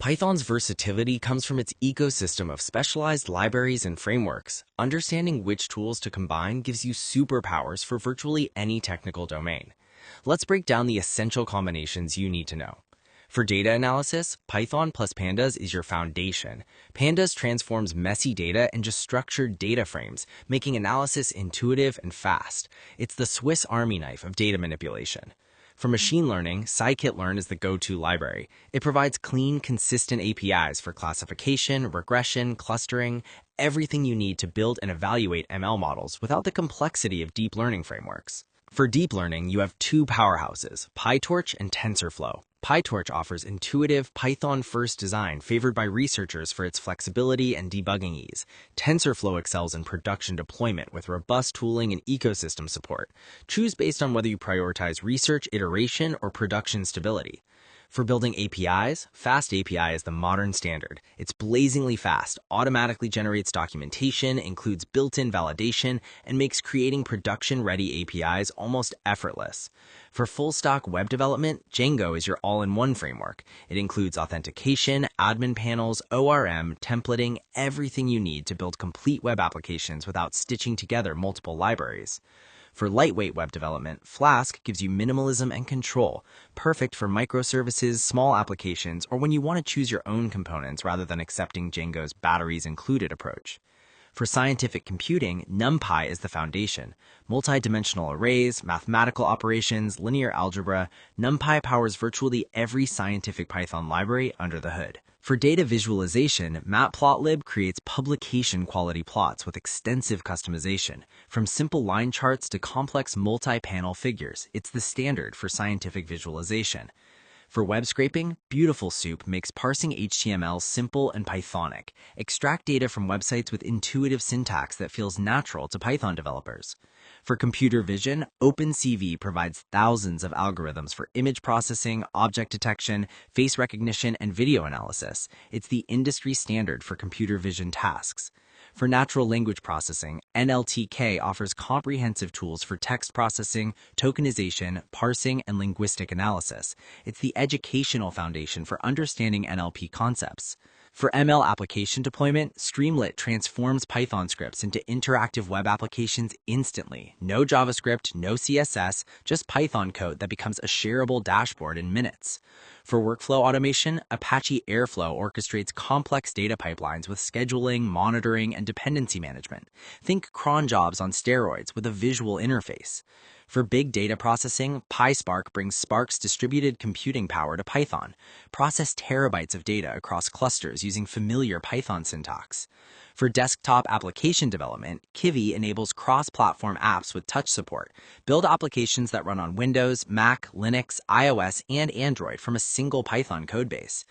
Python's versatility comes from its ecosystem of specialized libraries and frameworks. Understanding which tools to combine gives you superpowers for virtually any technical domain. Let's break down the essential combinations you need to know. For data analysis, Python plus Pandas is your foundation. Pandas transforms messy data into structured data frames, making analysis intuitive and fast. It's the Swiss Army knife of data manipulation. For machine learning, scikit-learn is the go-to library. It provides clean, consistent APIs for classification, regression, clustering, everything you need to build and evaluate ML models without the complexity of deep learning frameworks. For deep learning, you have two powerhouses, PyTorch and TensorFlow. PyTorch offers intuitive, Python-first design favored by researchers for its flexibility and debugging ease. TensorFlow excels in production deployment with robust tooling and ecosystem support. Choose based on whether you prioritize research, iteration, or production stability. For building APIs, FastAPI is the modern standard. It's blazingly fast, automatically generates documentation, includes built-in validation, and makes creating production-ready APIs almost effortless. For full-stack web development, Django is your all-in-one framework. It includes authentication, admin panels, ORM, templating, everything you need to build complete web applications without stitching together multiple libraries. For lightweight web development, Flask gives you minimalism and control, perfect for microservices, small applications, or when you want to choose your own components rather than accepting Django's batteries included approach. For scientific computing, NumPy is the foundation. Multi-dimensional arrays, mathematical operations, linear algebra, NumPy powers virtually every scientific Python library under the hood. For data visualization, Matplotlib creates publication-quality plots with extensive customization. From simple line charts to complex multi-panel figures, it's the standard for scientific visualization. For web scraping, Beautiful Soup makes parsing HTML simple and Pythonic. Extract data from websites with intuitive syntax that feels natural to Python developers. For computer vision, OpenCV provides thousands of algorithms for image processing, object detection, face recognition, and video analysis. It's the industry standard for computer vision tasks. For natural language processing, NLTK offers comprehensive tools for text processing, tokenization, parsing, and linguistic analysis. It's the educational foundation for understanding NLP concepts. For ML application deployment, Streamlit transforms Python scripts into interactive web applications instantly. No JavaScript, no CSS, just Python code that becomes a shareable dashboard in minutes. For workflow automation, Apache Airflow orchestrates complex data pipelines with scheduling, monitoring, and dependency management. Think cron jobs on steroids with a visual interface. For big data processing, PySpark brings Spark's distributed computing power to Python. Process terabytes of data across clusters using familiar Python syntax. For desktop application development, Kivy enables cross-platform apps with touch support. Build applications that run on Windows, Mac, Linux, iOS, and Android from a single Python codebase.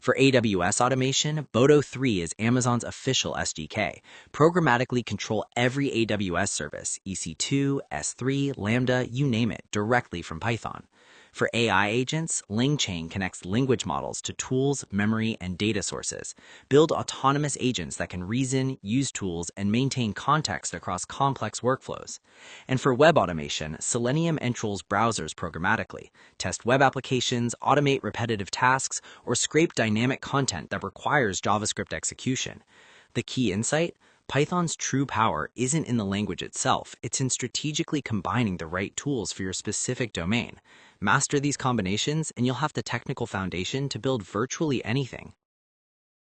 For AWS automation, Boto 3 is Amazon's official SDK. Programmatically control every AWS service, EC2, S3, Lambda, you name it, directly from Python. For AI agents, LangChain connects language models to tools, memory, and data sources. Build autonomous agents that can reason, use tools, and maintain context across complex workflows. And for web automation, Selenium controls browsers programmatically. Test web applications, automate repetitive tasks, or scrape dynamic content that requires JavaScript execution. The key insight? Python's true power isn't in the language itself, it's in strategically combining the right tools for your specific domain. Master these combinations, and you'll have the technical foundation to build virtually anything.